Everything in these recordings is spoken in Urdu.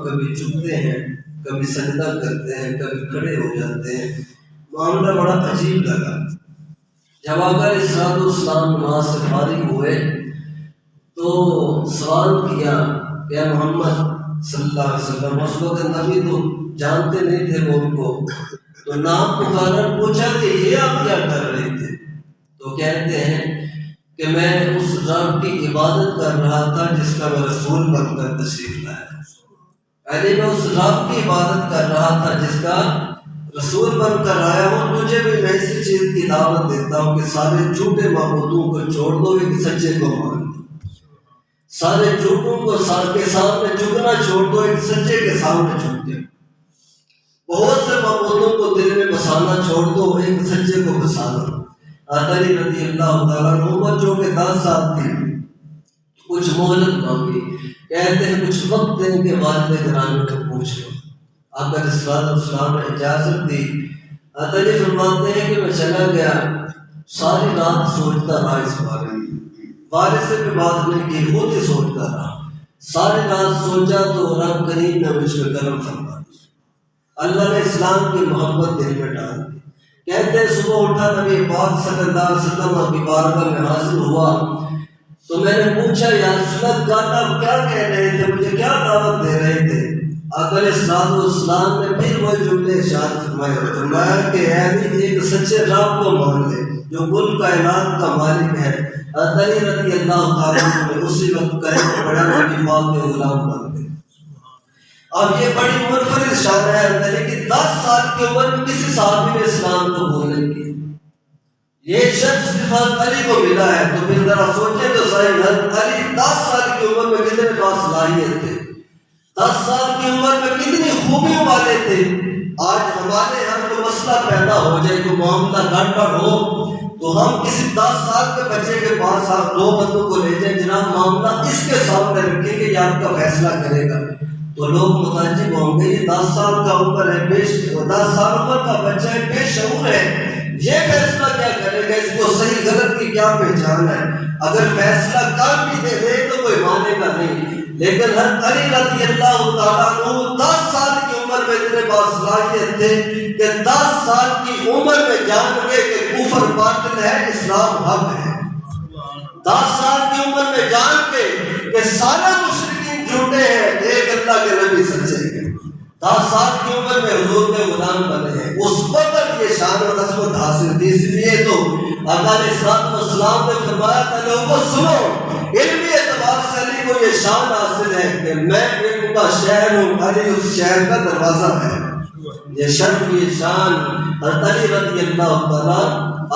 کبھی جھکتے ہیں، کبھی سجدہ کرتے ہیں، کبھی کھڑے ہو جاتے ہیں۔ معاملہ بڑا عجیب لگا۔ جب آقا علیہ الصلوۃ والسلام نماز سے فارغ ہوئے تو سوال کیا کہ محمد صلی اللہ علیہ وسلم، اس وقت نبی تو جانتے نہیں تھے وہ ان کو، تو نام پکارا، پوچھا کہ یہ آپ کیا کر رہے تھے؟ تو کہتے ہیں کہ میں اس رب کی عبادت کر رہا تھا جس کا میں رسول بن کر تشریف لایا۔ پہلے میں اس رب کی عبادت کر رہا تھا جس کا رسول بن کر آیا ہوں۔ تجھے بھی میں اسی چیز کی دعوت دیتا ہوں کہ سارے جھوٹے معبودوں کو چھوڑ دو، ایک سچے کو مان لو۔ سارے جھوٹوں کو کے سامنے جھکنا چھوڑ دو، ایک سچے کے سامنے جھک جاؤ۔ بہت سے معبودوں کو دل میں بسانا چھوڑ دو، ایک سچے کو بسا لو۔ علی رضی اللہ تعالیٰ عنہ عمر جو کہ 10 سال تھی، کچھ مہلت مانگی، کہتے ہیں کچھ وقت دیں کہ والد گرامی کو پوچھ لو۔ آقا علیہ الصلوۃ والسلام نے اجازت دی۔ علی فرماتے ہیں کہ میں چلا گیا، ساری رات سوچتا رہا اس بارے میں، والد سے بھی بات نہیں کی، خود ہی سوچتا رہا۔ ساری رات سوچا تو رب کریم نے مجھ پہ کرم فرمایا، اللہ نے اسلام کی محبت دل میں ڈال دی۔ کہتے ہیں صبح اٹھا، نبی پاک صلی اللہ علیہ وسلم کی بارگاہ میں حاضر ہوا تو میں نے پوچھا یا رسول اللہ آپ کیا کہہ رہے تھے، مجھے کیا دعوت دے رہے تھے؟ آقا علیہ الصلوۃ والسلام نے پھر وہ جملے ارشاد فرمایا کہ اے علی ایک سچے رب کو مان لے جو کل کائنات کا مالک ہے۔ علی رضی اللہ تعالیٰ عنہ نے اسی وقت کہا بڑا نبی پاک کے غلام بن گئے۔ اب یہ بڑی منفرد شان ہے لیکن 10 سال کی عمر میں کسی صحابی نے اسلام کو بولنے کی یہ شخص صرف علی کو ملا ہے، تو پھر ذرا سوچیں تو صحیح، علی 10 سال کی عمر میں کتنے باصلاحیت تھے، 10 سال کی عمر میں کتنی خوبیوں والے تھے۔ آج ہمارے یہاں کوئی مسئلہ پیدا ہو جائے، کوئی معاملہ گڑبڑ ہو تو ہم کسی 10 سال کے بچے کے پاس 2 بندوں کو لے جائیں، جناب معاملہ اس کے سامنے رکھیں گے، یہ آپ کا فیصلہ کرے گا، تو لوگ متعجب ہوں گے، یہ 10 سال کا عمر ہے، 10 سال عمر کا بچہ ہے، بے شعور ہے، یہ فیصلہ کیا کرے گا، اس کو صحیح غلط کی کیا پہچان ہے؟ اگر فیصلہ کر بھی دے دے تو کوئی مانے گا نہیں۔ لیکن علی رضی اللہ تعالیٰ عنہ 10 سال کی عمر میں اتنے باصلاحیت تھے کہ 10 سال کی عمر میں جان گئے کہ کفر باطل ہے، اسلام حق ہے۔ 10 سال کی عمر میں جان کے کہ سارے مشرکین جھوٹے ہیں، ایک اللہ کے نبی سچے ہیں۔ 10 سال کی عمر میں حضور کے غلام بنے ہیں، اس وقت یہ شان و عظمت حاصل تھی۔ اس لیے تو آقا علیہ الصلوۃ والسلام نے فرمایا تھا لوگوں سنو، علمی اعتبار سے علی کو یہ شان حاصل ہے کہ میں علم کا شہر ہوں، علی اس شہر کا دروازہ ہے۔ یہ شرف، یہ شان علی رضی اللہ تعالیٰ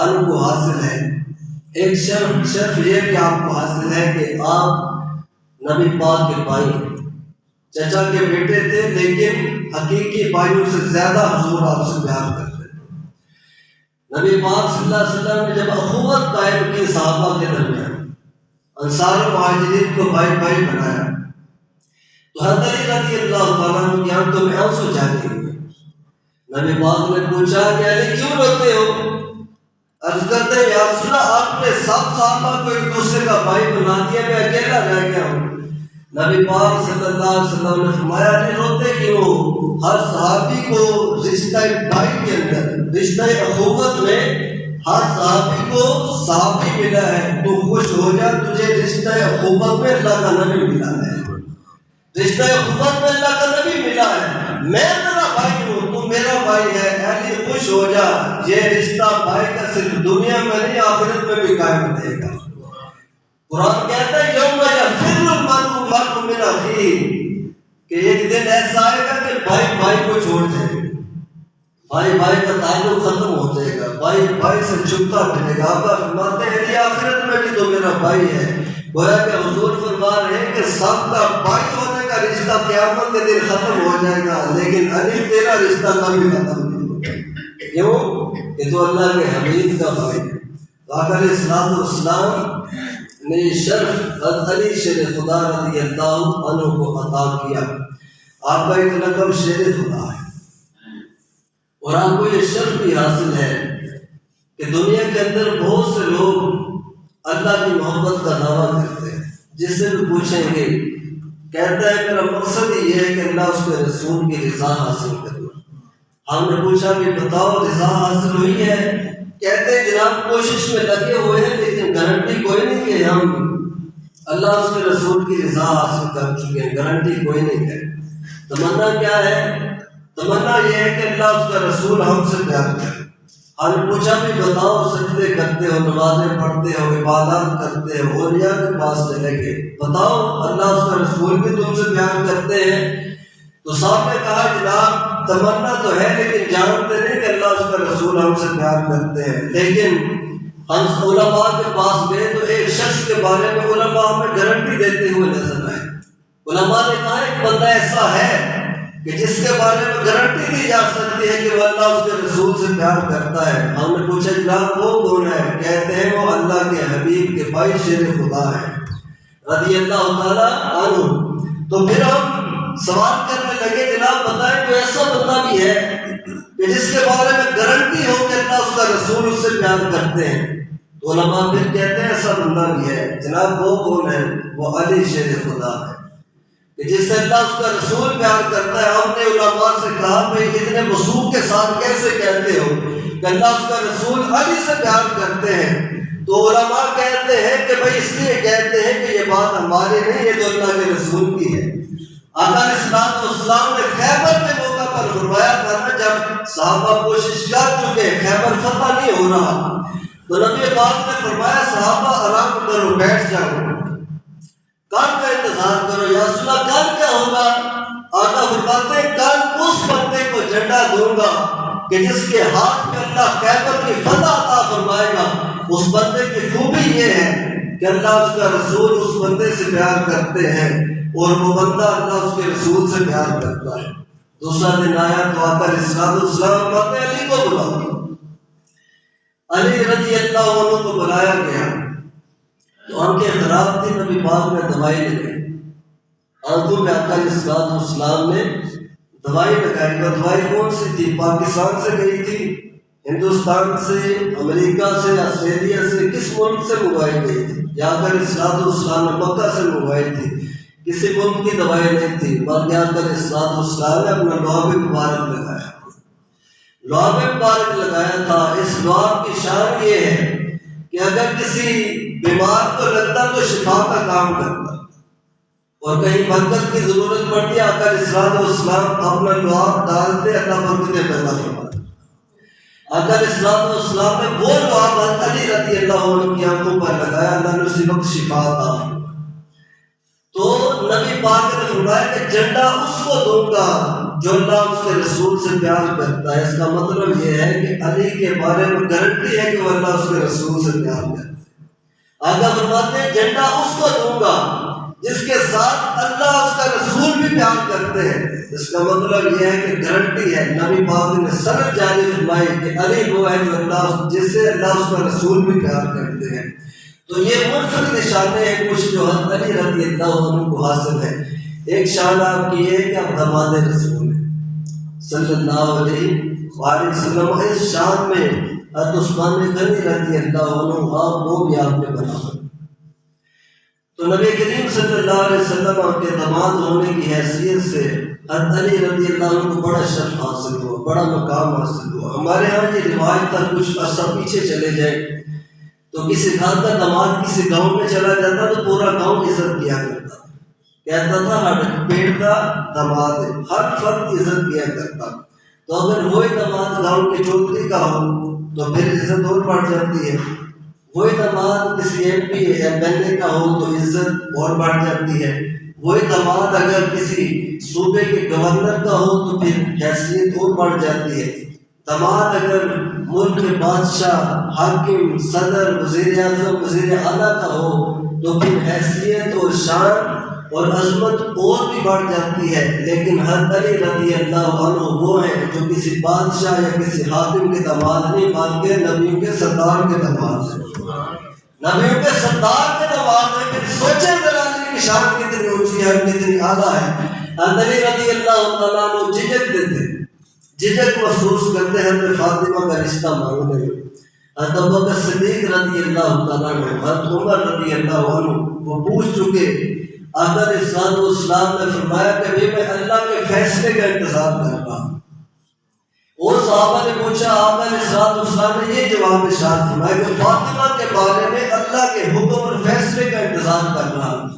عنہ کو حاصل ہے۔ ایک شرف یہ بھی آپ کو حاصل ہے کہ آپ نبی پاک کے بھائی، چچا کے بیٹے تھے، لیکن حقیقی بھائیوں سے زیادہ حضور آپ سے پیار کرتے تھے۔ نبی پاک صلی اللہ علیہ وسلم نے جب اخوت قائم کی صحابہ کے درمیان، انصار و مہاجرین کو بھائی بھائی بنایا، تو حضرت علی رضی اللہ تعالیٰ عنہ کی آنکھوں میں آنسو جاری ہوئے۔ نبی پاک نے پوچھا کہ علی کیوں روتے ہو؟ عرض کرتے ہیں یا رسول اللہ آپ نے سب صحابہ کو ایک دوسرے کا بھائی بنا دیا، میں اکیلا رہ گیا ہوں۔ نبی پاک صلی اللہ علیہ وسلم نے فرمایا نہیں روتے کیوں؟ ہر صحابی کو رشتہ بھائی کے اندر، رشتہ اخوت میں ہر صحابی کو صحابی ملا ہے، تو خوش ہو جا، تجھے رشتہ اخوت میں اللہ کا نبی ملا ہے، رشتہ اخوت میں اللہ کا نبی ملا ہے، میں تیرا بھائی ہوں، تو میرا بھائی ہے، علی خوش ہو جا، یہ رشتہ بھائی کا صرف دنیا میں نہیں آخرت میں بھی قائم رہے گا۔ قرآن کہتا ہے یوم یفر المرء من اخیہ، کہ ایک دن ایسا آئے گا کہ بھائی بھائی کو چھوڑ جائے گا، بھائی بھائی کا تعلق ختم ہو جائے گا، بھائی بھائی سے چھپتا پھرے گا۔ آپ فرماتے ہیں یہ آخرت میں بھی تو میرا بھائی ہے۔ گویا کہ حضور فرما رہے ہیں کہ سب کا بھائی ہونے کا رشتہ قیامت کے دن ختم ہو جائے گا، لیکن علی تیرا رشتہ کبھی ختم نہیں ہوگا۔ کیوں؟ کہ تو اللہ کے حبیب کا بھائی ہے۔ آقا علیہ الصلوۃ والسلام نے یہ شرف علی شیر خدا رضی اللہ عنہ کو عطا کیا۔ آپ کا ایک لقب شیر خدا ہے، اور آپ کو یہ شرف بھی حاصل ہے کہ دنیا کے اندر بہت سے لوگ اللہ کی محبت کا دعویٰ کرتے ہیں، جس سے بھی پوچھیں گے کہتا ہے میرا مقصد ہی یہ ہے کہ اللہ اس کے رسول کی رضا حاصل کرنا۔ ہم نے پوچھا بھی بتاؤ رضا حاصل ہوئی ہے؟ کہتے ہیں جناب کوشش میں لگے ہوئے ہیں لیکن گارنٹی کوئی نہیں کہ ہم اللہ اس کے رسول کی رضا حاصل کر چکے ہیں، گارنٹی کوئی نہیں ہے۔ تمنا کیا ہے؟ تمنا یہ ہے کہ اللہ اس کا رسول ہم سے پیار کرے۔ ہم نے پوچھا بھی بتاؤ سجدے کرتے ہو، نمازیں پڑھتے ہو، عبادات کرتے ہو، اولیاء کے پاس چلے گئے، بتاؤ اللہ اس کا رسول بھی تم سے پیار کرتے ہیں؟ تو صاحب نے کہا جناب تمنا تو ہے لیکن جانتے نہیں کہ اللہ اس کا رسول ہم سے پیار کرتے ہیں۔ لیکن ہم علماء کے پاس گئے تو ایک شخص کے بارے میں علماء ہمیں گارنٹی دیتے ہوئے نظر آئے۔ علماء نے کہا ایک بندہ ایسا ہے کہ جس کے بارے میں گارنٹی دی جا سکتی ہے کہ وہ اللہ اس کے رسول سے پیار کرتا ہے۔ ہم نے پوچھا جناب وہ کون ہے؟ کہتے ہیں وہ اللہ کے حبیب کے بھائی شیر خدا ہے رضی اللہ تعالیٰ عنہ۔ تو پھر ہم سوال کرنے لگے جناب بتائیں کوئی ایسا بندہ بھی ہے کہ جس کے بارے میں گارنٹی ہو کہ اللہ اس کا رسول اس سے پیار کرتے ہیں؟ تو علماء پھر کہتے ہیں ایسا بندہ بھی ہے۔ جناب وہ کون ہے؟ وہ علی شیر خدا ہے کہ جس سے اللہ اس کا رسول پیار کرتا ہے۔ ہم نے علماء سے کہا بھائی اتنے وثوق کے ساتھ کیسے کہتے ہو کہ اللہ اس کا رسول علی سے پیار کرتے ہیں؟ تو علماء کہتے ہیں کہ بھائی اس لیے کہتے ہیں کہ یہ بات ہماری نہیں ہے، تو اللہ کے رسول کی ہے۔ آقا علیہ الصلوۃ والسلام نے خیبر کے موقع پر فرمایا تھا نا جب صحابہ کوشش کر چکے خیبر فتح نہیں ہو رہا، تو نبی پاک نے فرمایا صحابہ آرام کرو بیٹھ جاؤ، کل کا انتظار کرو۔ یا رسول اللہ کل کیا ہوگا؟ آقا فرماتے ہیں کل اس بندے کو جھنڈا دوں گا کہ جس کے ہاتھ میں اللہ خیبر کی فتح عطا فرمائے گا۔ اس بندے کی خوبی یہ ہے کہ اللہ اس کا رسول اس بندے سے پیار کرتے ہیں اور وہ بندہ اللہ اس کے رسول سے پیار کرتا ہے۔ دوسرا دن آیا تو آقا علیہ السلام فرماتے ہیں علی کو بلاؤ۔ علی رضی اللہ عنہ کو بلایا گیا تو آنکھیں خراب تھی، نبی پاک نے دوائی لگائی آنکھوں میں۔ آقا علیہ السلام نے دوائی لگائی۔ وہ دوائی کون سی تھی؟ پاکستان سے گئی تھی، ہندوستان سے، امریکہ سے، آسٹریلیا سے، کس ملک سے منگوائی گئی تھی؟ یا آقا علیہ السلام نے مکہ سے منگوائی تھی، کسی ملک کی دوائی نہیں تھی، بلکہ آقا علیہ السلام نے اپنا لعاب مبارک لگایا، لعاب مبارک لگایا تھا۔ اس لعاب کی شان یہ ہے کہ اگر کسی بیمار کو لگتا تو شفا کا کام کرتا، اور کہیں برکت کی ضرورت پڑتی آقا علیہ السلام اپنا لعاب ڈالتے، اللہ برکتیں پیدا فرماتے۔ آقا علیہ السلام نے وہ لعاب علی رضی اللہ عنہ کی آنکھوں پر لگایا، اللہ نے اسی وقت شفا عطا فرمائی۔ تو نبی پاک نے فرمایا کہ جھنڈا اس کو دوں گا جو اللہ اس کے رسول سے پیار کرتا ہے۔ اس کا مطلب یہ ہے کہ علی کے بارے میں گارنٹی ہے کہ وہ اللہ اس کے رسول سے پیار کرتا ہے۔ آقا فرماتے ہیں جھنڈا اس کو دوں گا جس کے ساتھ اللہ اس کا رسول بھی پیار کرتے ہیں۔ اس کا مطلب یہ ہے کہ گارنٹی ہے، نبی پاک نے سند جاری فرمائی کہ علی وہ ہے جو اللہ جس سے اللہ اس کا رسول بھی پیار کرتے ہیں۔ تو یہ منفرد نشانے ہیں کچھ جو حضرت علی رضی اللہ عنہ کو حاصل ہے۔ ایک شان آپ کی ہے کہ آپ داماد رسول ہیں صلی اللہ علیہ وآلہ وسلم۔ اس شان میں حضرت عثمان غنی رضی اللہ عنہ وہ بھی آپ نے بنا۔ تو نبی کریم صلی اللہ علیہ وسلم کے داماد ہونے کی حیثیت سے حضرت علی رضی اللہ عنہ کو بڑا شرف حاصل ہوا، بڑا مقام حاصل ہوا۔ ہمارے ہاں یہ روایت تھا، کچھ عرصہ پیچھے چلے جائیں تو کسی گھر کا داماد کسی گاؤں میں چلا جاتا تو پورا گاؤں عزت کیا کرتا، کہتا تھا ہر پیٹ کا داماد ہے، ہر فرد عزت کیا کرتا۔ تو اگر وہی داماد گاؤں کے چودھری کا ہو تو پھر عزت اور بڑھ جاتی ہے، وہی داماد کسی ایم پی ایم ایل اے کا ہو تو عزت اور بڑھ جاتی ہے، وہی داماد اگر کسی صوبے کے گورنر کا ہو تو پھر حیثیت اور بڑھ جاتی ہے۔ داماد اگر ملک کے بادشاہ، حاکم، صدر، وزیر اعظم، وزیر اعلیٰ کا ہو تو پھر حیثیت اور شان اور عظمت اور بھی بڑھ جاتی ہے۔ لیکن حضرت علی رضی اللہ عنہ وہ ہیں جو کسی بادشاہ یا کسی حاکم کے داماد نہیں بلکہ نبیوں کے سردار کے داماد ہیں، نبیوں کے سردار کے داماد ہیں۔ پھر سوچیں ذرا علی کی شان کتنی اونچی ہے، کتنی اعلیٰ ہے۔ حضرت علی رضی اللہ تعالیٰ عنہ جھجک دیتے، جھجک محسوس کرتے ہیں حضرت فاطمہ کا رشتہ مانگنے میں۔ حضرت ابوبکر صدیق رضی اللہ تعالیٰ عنہ، حضرت عمر رضی اللہ عنہ وہ پوچھ چکے آقا علیہ الصلوۃ والسلام نے فرمایا کہ بھی میں اللہ کے فیصلے کا انتظار کر رہا ہوں۔ اور صحابہ نے پوچھا، آقا علیہ الصلوۃ والسلام نے یہ جواب ارشاد فرمایا کہ فاطمہ کے بارے میں اللہ کے حکم اور فیصلے کا انتظار کر رہا ہوں۔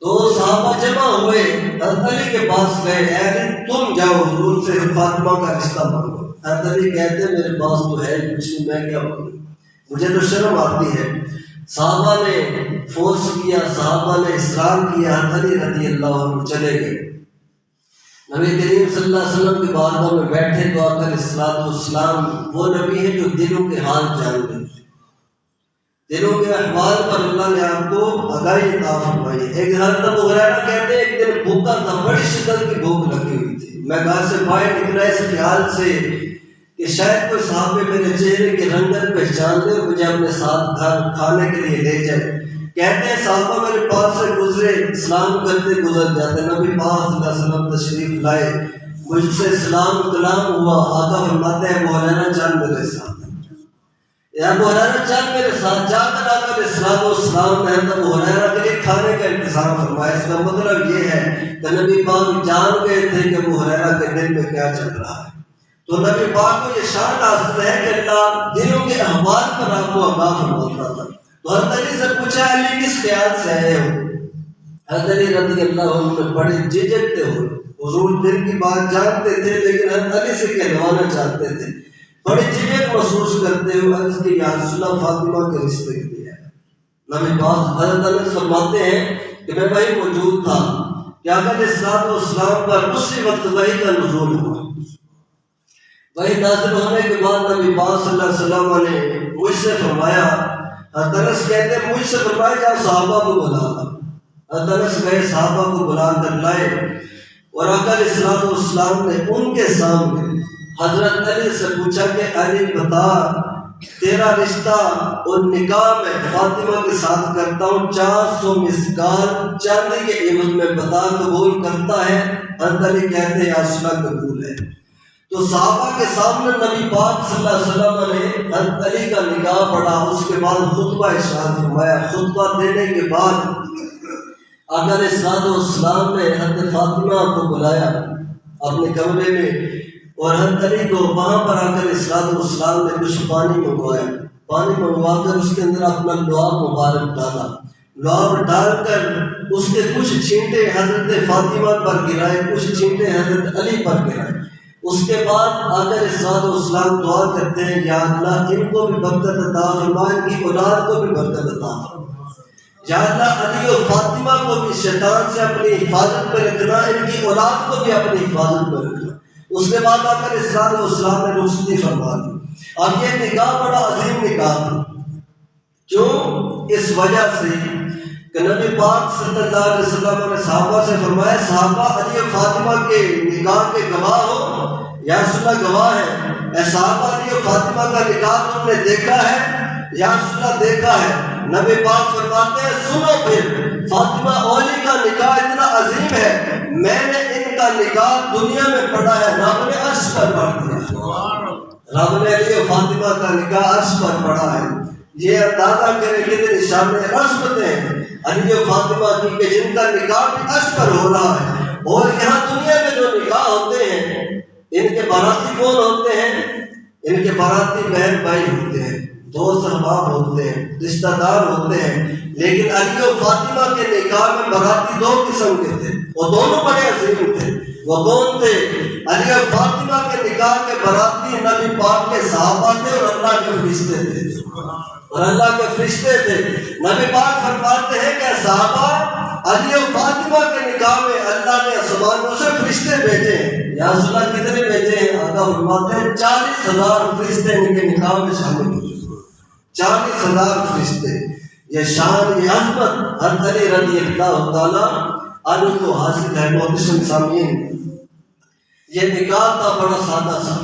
تو صحابہ جمع ہوئے، حضرت علی کے پاس گئے، اے علی تم جاؤ حضور سے فاطمہ کا رشتہ مانگو۔ حضرت علی کہتے ہیں میرے پاس تو ہے کچھ نہیں، میں کیا مانگوں، مجھے تو شرم آتی ہے۔ صحابہ نے فورس کیا، صحابہ نے اصرار کیا، حضرت علی رضی اللہ عنہ چلے گئے۔ نبی کریم صلی اللہ علیہ وسلم کی بارگاہ میں بیٹھے تو آقا علیہ الصلوۃ والسلام وہ نبی ہیں جو دلوں کے حال جانتے ہیں، دلوں کے احوال پر اللہ نے آپ کو آگاہی عطا فرمائی۔ ایک حضرت ابو ہریرہ کہتے ہیں ایک دن بھوکا تھا، بڑی شدت کی بھوک لگی ہوئی تھی، میں گھر سے باہر نکلا اس خیال سے کہ شاید کوئی صحابی میرے چہرے کی رنگت پہچان لے اور مجھے اپنے ساتھ گھر کھانے کے لیے لے جائے۔ کہتے ہیں صحابہ میرے پاس سے گزرے، سلام کرتے گزر جاتے، نبی پاک صلی اللہ علیہ وسلم تشریف لائے، مجھ سے سلام کلام ہوا، آقا فرماتے ہیں ابو ہریرہ چل میرے ساتھ، یا ابو ہریرہ چل میرے ساتھ۔ جا کر آقا علیہ الصلوۃ والسلام نے ابو ہریرہ کے لیے کھانے کا انتظام فرمایا۔ اس کا مطلب یہ ہے کہ نبی پاک جان گئے تھے کہ ابو ہریرہ کے دل میں کیا چل رہا ہے۔ تو نبی پاک کو یہ شان حاصل ہے کہ اللہ دلوں کے احوال پر آپ کو آگاہ فرماتا تھا۔ تو حضرت علی سے پوچھا علی کس خیال سے آئے ہو؟ حضرت علی رضی اللہ عنہ بڑے جھجکتے ہو، حضور دل کی بات جانتے تھے لیکن حضرت علی سے کہلوانا چاہتے تھے، بڑے جھجک محسوس کرتے ہوئے عرض کی یا رسول اللہ فاطمہ کے رشتے کے لیے ہے۔ نبی پاک حضرت علی فرماتے ہیں کہ میں وہی موجود تھا کہ آقا علیہ الصلوۃ والسلام پر اسی وقت وحی کا نزول ہوا۔ وحی نازل ہونے کے بعد نبی پاک صلی اللہ علیہ وسلم نے مجھ سے فرمایا، حضرت انس کہتے ہیں مجھ سے فرمایا جا صحابہ کو بلا لا۔ حضرت انس گئے، صحابہ کو بلا کر لائے اور آقا علیہ الصلوۃ والسلام نے ان کے سامنے حضرت علی سے پوچھا کہ علی بتا تیرا رشتہ اور نکاح میں فاطمہ کے ساتھ کرتا ہوں، 400 مسکال چاندی کے عوض میں بتا قبول کرتا ہے؟ حضرت علی کہتے ہیں یا رسول اللہ قبول ہے۔ تو صحابہ کے سامنے نبی پاک صلی اللہ علیہ وسلم نے حضرت علی کا نکاح پڑھا، اس کے بعد خطبہ ارشاد فرمایا۔ خطبہ دینے کے بعد آقا علیہ الصلوۃ والسلام نے حضرت فاطمہ کو بلایا اپنے کمرے میں اور حضرت علی کو وہاں پر آقا علیہ الصلوۃ والسلام نے کچھ پانی منگوایا، پانی منگوا کر اس کے اندر اپنا لعاب مبارک ڈالا، لعاب ڈال کر اس کے کچھ چھینٹے حضرت فاطمہ پر گرائے، کچھ چھینٹے حضرت علی پر گرائے۔ اس کے بعد آقا علیہ الصلوۃ والسلام دعا کرتے ہیں یا اللہ ان کو بھی برکت عطا فرما، ان کی اولاد کو بھی برکت عطا فرما، یا اللہ علی اور فاطمہ کو بھی شیطان سے اپنی حفاظت میں رکھنا، ان کی اولاد کو بھی اپنی حفاظت میں رکھنا۔ اس کے بعد آقا علیہ الصلوۃ والسلام نے رخصتی فرما دی۔ اب یہ نکاح بڑا عظیم نکاح تھا، کیوں؟ اس وجہ سے کہ نبی پاک صلی اللہ علیہ وسلم نے صحابہ سے فرمایا صحابہ علی و فاطمہ کے نکاح کے گواہ ہو، یا رسول اللہ گواہ ہے۔ اے صحابہ علی و فاطمہ کا نکاح تم نے دیکھا ہے؟ یا رسول اللہ دیکھا ہے۔ نبی پاک فرماتے ہیں سنو پھر، فاطمہ اور علی کا نکاح اتنا عظیم ہے، میں نے ان کا نکاح دنیا میں پڑھا ہے، رب نے عرش پر پڑھ دیا، رب نے علی و فاطمہ کا نکاح عرش پر پڑھا ہے۔ یہ اندازہ کریں کتنی شان رحمتیں ہیں علی و فاطمہ کی کہ جن کا نکاح بھی عرش پر ہو رہا ہے۔ اور یہاں دنیا میں جو نکاح ہوتے ہیں ان کے باراتی کون ہوتے ہیں؟ ان کے باراتی بہن بھائی ہوتے ہیں، دوست احباب ہوتے ہیں، رشتہ دار ہوتے ہیں، لیکن علی و فاطمہ کے نکاح میں باراتی 2 قسم کے تھے، وہ دونوں بڑے عظیم تھے۔ وہ کون تھے؟ علی و فاطمہ کے نکاح کے باراتی نبی پاک کے صحابہ تھے اور اللہ کے فرشتے تھے، اور اللہ کے فرشتے تھے۔ نبی پاک فرماتے ہیں کہ صحابہ علی و فاطمہ کے نکاح میں اللہ نے آسمانوں سے فرشتے بھیجے ہیں۔ یا رسول اللہ کتنے بھیجے ہیں؟ آقا فرماتے ہیں 40,000 فرشتے ان کے نکاح میں شامل ہوئے، 40,000 فرشتے۔ یہ شان، یہ عظمت حضرت علی رضی اللہ تعالیٰ عنہ کو حاصل ہے۔ محترم سامعین، یہ نکاح کا بڑا سادہ سا،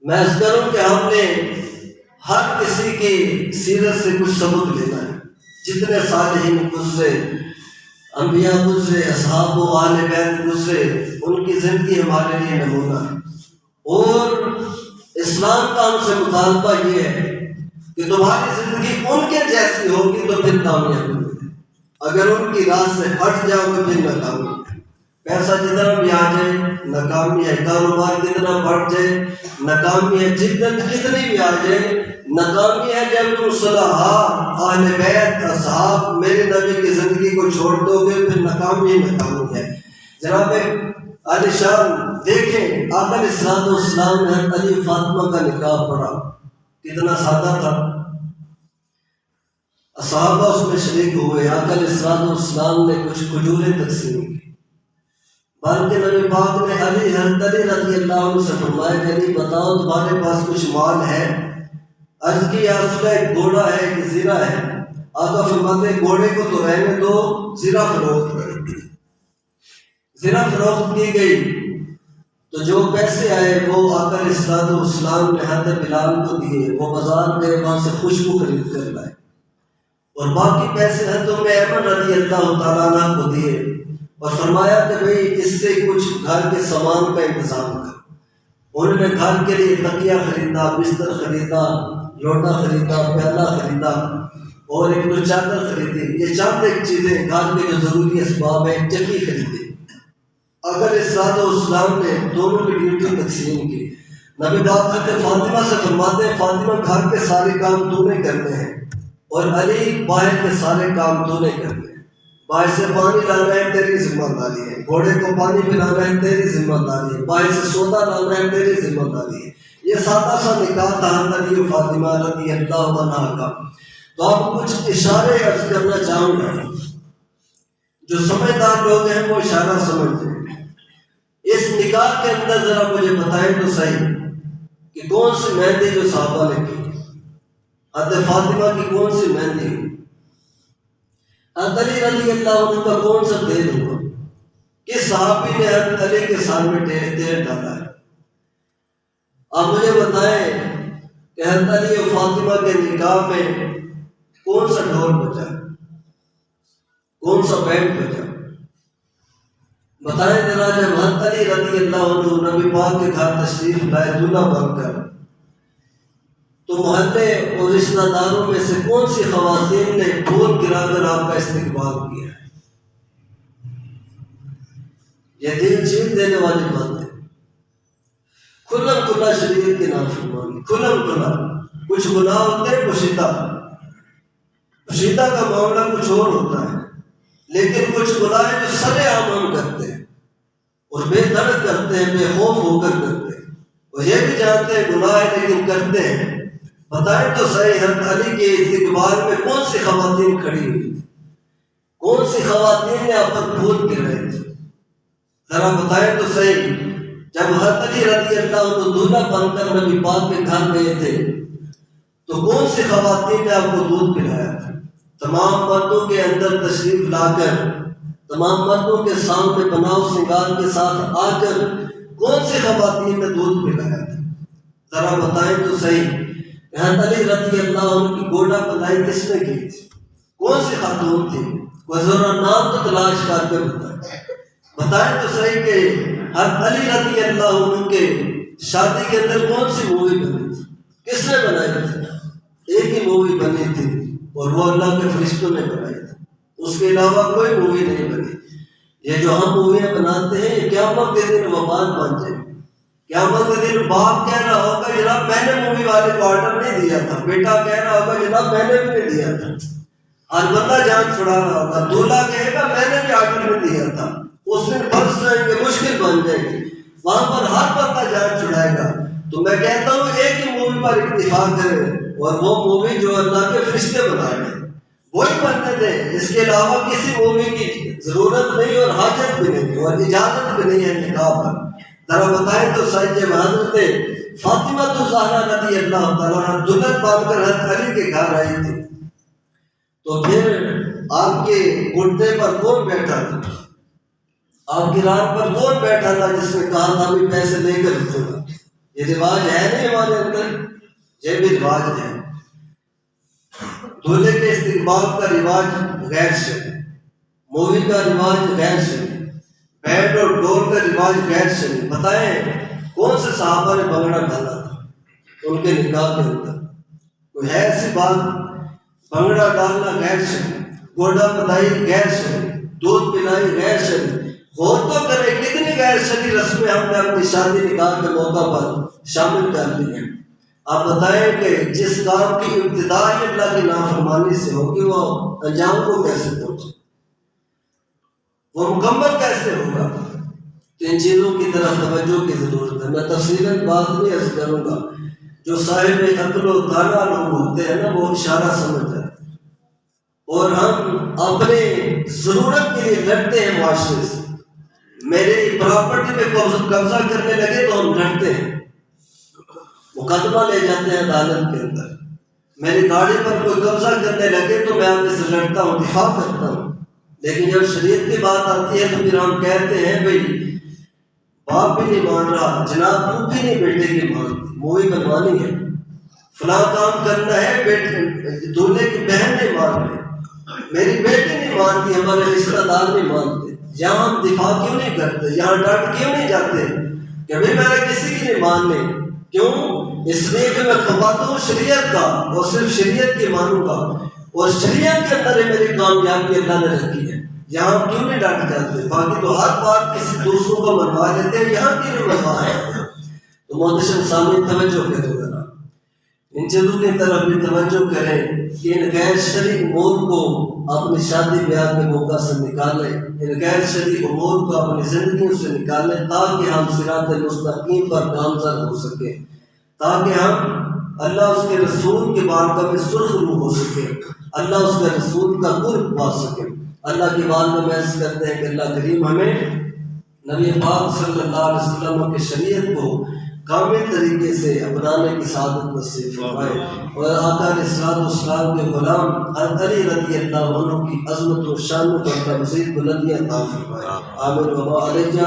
میں اس کروں کہ ہم نے ہر کسی کی سیرت سے کچھ سبق لینا ہے۔ جتنے صالحین گزرے، انبیاء گزرے، اصحاب و اہل بیت گزرے، ان کی زندگی ہمارے لیے نمونہ ہے۔ اور اسلام کا ہم سے مطالبہ یہ ہے کہ تمہاری زندگی ان کے جیسی ہوگی تو پھر کامیابی ہوگی۔ اگر ان کی راہ سے ہٹ جاؤ تو پھر ناکامی ہے۔ پیسہ جتنا بھی آ جائے ناکامی ہے، کاروبار کتنا بڑھ جائے ناکامی ہے، جدت کتنی بھی آ جائے ناکامی ہے۔ جب تم صلحاء اہل بیت اصحاب میرے نبی کی زندگی کو چھوڑ دو گے پھر ناکامی ہی ناکامی ہے۔ جناب علی شان دیکھیں، آقا علیہ السلام نے علی فاطمہ کا نکاح پڑھا، کتنا سادہ تھا، صحابہ اس میں شریک ہوئے، آقا علیہ السلام نے کچھ کھجوریں تقسیم کی، بلکہ نبی پاک نے حضرت علی رضی اللہ عنہ سے فرمایا کہ علی بتاؤ تمہارے پاس کچھ مال ہے؟ عرض کی یا رسول اللہ ایک گھوڑا ہے ایک زیرہ ہے۔ آقا فرماتے گھوڑے کو تو رہنے دو، زیرہ فروخت کر۔ زیرہ فروخت کی گئی تو جو پیسے آئے وہ آقا علیہ السلام نے حضرت بلال کو دیے، وہ بازار گئے وہاں سے خوشبو خرید کر لائے، اور باقی پیسے حضرت ام ایمن رضی اللہ تعالیٰ عنہ کو دیے اور فرمایا کہ بھئی اس سے کچھ گھر کے سامان کا انتظام کر۔ انہوں نے گھر کے لیے تکیہ خریدا، بستر خریدا، لوٹا خریدا، پیالہ خریدا اور ایک دو چادر خریدی، یہ چند ایک چیزیں گھر کے جو ضروری اسباب ہیں، چکی خریدی۔ اگر السلام نے دونوں کی ڈیوٹی تقسیم کی، نبی پاک حضرت فاطمہ سے فرماتے ہیں فاطمہ گھر کے سارے کام تو نے کرنے ہیں اور علی باہر کے سارے کام تو نے کرنے ہیں۔ باہر سے پانی لانا ہے تیری ذمہ داری ہے، گھوڑے کو پانی پلانا ہے تیری ذمہ داری ہے، باہر سے سودا لانا ہے تیری ذمہ داری ہے۔ یہ سادہ سا نکاح تھا علی و فاطمہ رضی اللہ عنہ کا۔ تو آپ کچھ اشارے عرض کرنا چاہوں گا، جو سمجھدار لوگ ہیں وہ اشارہ سمجھتے ہیں۔ اس نکاح کے اندر ذرا مجھے بتائیں تو صحیح کہ کون سی مہندی جو صحابہ نے کی، حضرت فاطمہ کی کون سی مہندی ہوئی، حضرت علی رضی اللہ عنہ کا کون سا تیل ہوا، کس صحابی نے حضرت علی کے سامنے تیل ڈالا ہے؟ آپ مجھے بتائیں کہ حضرت علی و فاطمہ کے نکاح میں کون سا ڈھول بجا، کون سا بینڈ بجا؟ بتائیں ذرا۔ جب حضرت علی رضی اللہ عنہ نبی پاک کے گھر تشریف لائے دولہا بن کر، تو محلے اور رشتہ داروں میں سے کون سی خواتین نے پھول گرا کر آپ کا استقبال کیا ہے؟ یہ دل چیر دینے والی بات ہے۔ کھلم کھلا شریعت کی نافرمانی، کھلم کھلا۔ کچھ گناہ ہوتے ہیں پوشیدہ، پوشیدہ کا معاملہ کچھ اور ہوتا ہے، لیکن کچھ گناہ جو سرے عام ہم کرتے ہیں اور بے دھڑک کرتے ہیں، بے خوف ہو کر کرتے ہیں، اور یہ بھی جانتے ہیں گناہ ہے لیکن کرتے ہیں۔ بتائیں تو صحیح حضرت علی کے استقبال میں کون سی خواتین کھڑی ہوئی تھی، کون سی خواتین نے آپ پر پھول گرائے تھے؟ ذرا بتائیں تو صحیح۔ جب حضرت علی رضی اللہ عنہ دولہا بن کر نبی پاک کے گھر گئے تھے تو کون سی خواتین نے آپ کو دودھ پلایا تھا؟ تمام مردوں کے اندر تشریف لا کر، تمام مردوں کے سامنے بناؤ سنگار کے ساتھ آ کر کون سی خواتین نے دودھ پلایا تھا؟ ذرا بتائیں تو صحیح۔ حضرت علی رضی اللہ عنہ کی گوڑا پلائی کس نے کی تھی؟ کون سی خاتون تھی؟ وہ ذرا نام تو تلاش کر کے بتائیں تو صحیح کہ حضرت علی رضی اللہ عنہ کے شادی کے اندر کون سی مووی بنی تھی؟ کس نے بنائی تھی؟ ایک ہی مووی بنی تھی اور وہ اللہ کے فرشتوں نے بنائی تھی، اس کے علاوہ کوئی مووی نہیں بنی۔ یہ جو ہم موویاں بناتے ہیں یہ قیامت کے دن وبال بن جائے۔ قیامت کے دن باپ کہہ رہا ہوگا جناب میں نے مووی والے کو آرڈر نہیں دیا تھا، بیٹا کہہ رہا ہوگا جناب میں نے بھی نہیں دیا تھا، ہر بندہ جان چھڑا رہا ہوگا، دولہا کہے گا میں نے بھی آرڈر نہیں دیا تھا۔ اس دن فرض جائیں گے، مشکل بن جائے گی، وہاں پر ہر بندہ جان چھڑائے گا۔ تو میں کہتا ہوں ایک ہی مووی پر اتفاق کریں اور وہ مووی جو اللہ کے فرشتے بنائے ہیں وہی بننے دیں، اس کے علاوہ کسی مووی کی ضرورت نہیں اور حاجت بھی نہیں اور اجازت بھی نہیں ہے نکاح پر۔ ذرا بتائیں تو صحیح جب حضرت فاطمہ الزہرا رضی اللہ تعالیٰ دلہن بن کر حضرت علی کے گھر آئی تھی تو پھر آپ کے گھٹنے پر کون بیٹھا تھا؟ آپ کی رات پر کون بیٹھا تھا جس نے کہا تھا بھی پیسے لے کر رکھوں گا؟ یہ رواج ہے نہیں ہمارے اندر، یہ بھی رواج ہے۔ دولہے کے استقبال کا رواج غیر شرعی، مووی کا رواج غیر شرعی، بینڈ اور ڈول کا رواج غیر شرعی۔ بتائیں کون سے صحابہ نے بنگڑا ڈالا تھا ان کے نکاح کے اندر؟ کوئی ہے ایسی بات؟ بنگڑا ڈالنا غیر شرعی، گوڈا پلائی غیر شرعی، دودھ پلائی غیر شرعی، غور تو کرے کتنی غیر شرعی رسمیں ہم نے اپنی شادی نکاح کے موقع پر شامل کر لی ہیں۔ آپ بتائیں کہ جس کام کی ابتدا ہی اللہ کی نافرمانی سے ہوگی وہ انجام کو کیسے پہنچے، وہ مکمل کیسے ہوگا؟ تو ان چیزوں کی طرف توجہ کی ضرورت ہے۔ میں تفصیلاً بات نہیں عرض کروں گا، جو صاحب عقل و دانا لوگ ہوتے ہیں نا وہ اشارہ سمجھ جاتے ہیں، اور ہم اپنے ضرورت کے لیے لڑتے ہیں معاشرے سے۔ میری پراپرٹی پہ قبضہ کرنے لگے تو ہم لڑتے ہیں، مقدمہ لے جاتے ہیں عدالت کے اندر۔ میری گاڑی پر کوئی قبضہ کرنے لگے تو میں آگے سے لڑتا ہوں، دفاع کرتا ہوں۔ لیکن جب شریعت کی بات آتی ہے تو پھر ہم کہتے ہیں بھئی باپ بھی نہیں مان رہا، جناب تو بھی نہیں بیٹے کی مانتی، مووی بنوانی ہے، فلاں کام کرنا ہے، دولہے کی بہن نہیں مان رہی، میری بیٹی نہیں مانتی، ہمارے رشتہ دار نہیں مانتے۔ یہاں ہم دفاع کیوں نہیں کرتے، یہاں ڈٹ کیوں نہیں جاتے کہ بھئی میں کسی کی نہیں ماننے؟ کیوں؟ اس لیے کہ میں خواہتا ہوں شریعت کا، اور صرف شریعت کی مانوں گا، اور شریعت کے اندر ہی میری کامیابی اللہ نے رکھی ہے۔ یہاں ہم کیوں نہیں ڈٹ جاتے؟ باقی تو ہر بات کسی دوسروں کو منوا لیتے ہیں، یہاں کی نہیں منوا ہے۔ تو محتشم سامعین توجہ کریں ذرا، ان چیزوں کی طرف بھی توجہ کریں کہ ان غیر شرعی امور کو اپنی شادی بیاہ کے موقع سے نکالیں، ان غیر شرعی امور کو اپنی زندگیوں سے نکالیں، تاکہ ہم صراط مستقیم پر گامزن ہو سکیں، تاکہ ہم اللہ اس کے رسول کے بارگاہ میں سرخ رو ہو سکے، اللہ اس کے رسول کا قرب پا سکے۔ اللہ کی بارگاہ میں عرض کرتے ہیں کہ اللہ کریم ہمیں نبی پاک صلی اللہ علیہ وسلم کے شریعت کو کامل طریقے سے اپنانے کی سعادت نصیب فرمائے، اور آقا علیہ السلام کے غلام علی رضی اللہ عنہ کی عظمت و شان پر مزید بلندیاں عطا فرمائے۔ آمین و علیہ